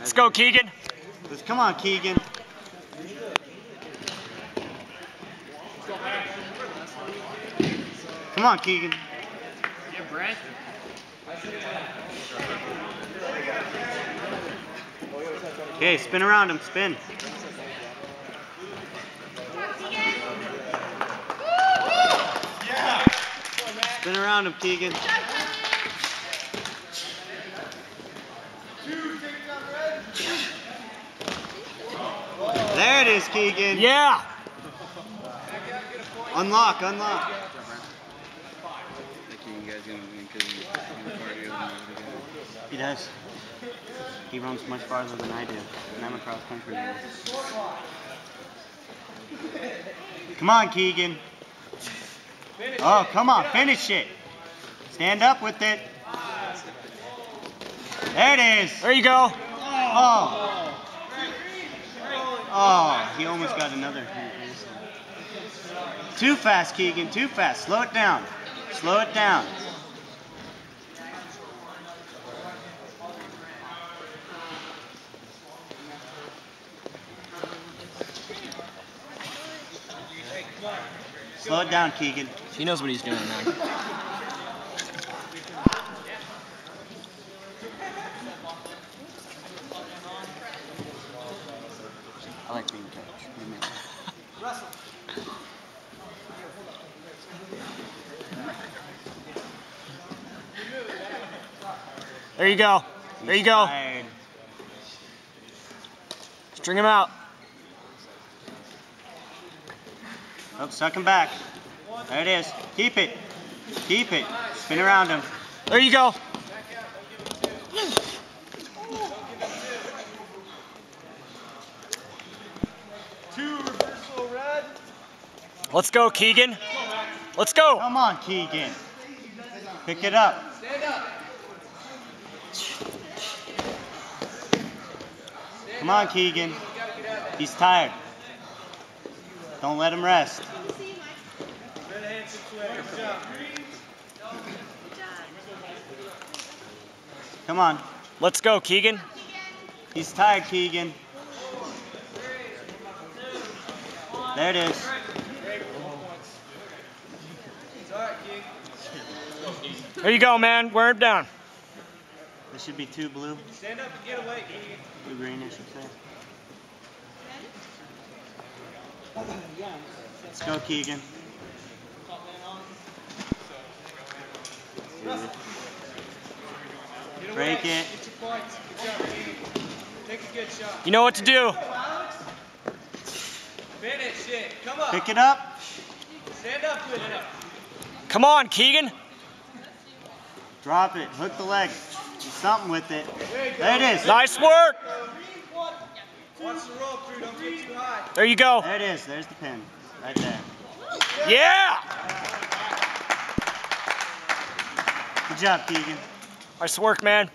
Let's go, Keegan. Come on, Keegan. Come on, Keegan. Yeah, Brent. Okay, spin around him, spin. Spin around him, Keegan. There it is, Keegan. Yeah. Unlock, unlock. He does. He runs much farther than I do, and I'm a cross country runner. Come on, Keegan. Oh, come on, finish it. Stand up with it. There it is. There you go. Oh. Oh, he almost got another. Too fast, Keegan, too fast. Slow it down. Slow it down. Slow it down, Keegan. He knows what he's doing, man. I like being coach. Russell. There you go. There you go. Tired. String him out. Oh, suck him back. There it is. Keep it. Keep it. Spin around him. There you go. Two reversal red. Let's go, Keegan. Let's go. Come on, Keegan. Pick it up. Stand up. Come on, Keegan. He's tired. Don't let him rest. Come on. Let's go, Keegan. He's tired, Keegan. There it is. There you go, man. Wear him down. There should be two blue. Stand up and get away, Keegan. Blue green, I should say. Let's go, Keegan. Break it. Get your points. Good job, Keegan. Take a good shot. You know what to do. Finish it. Come on. Pick it up. Stand up with it. Come on, Keegan. Drop it. Hook the leg. Do something with it. There it is. Nice work. Watch the roll through. Don't get too high. There you go. There it is. There's the pin. Right there. Yeah. Good job, Keegan. Nice work, man.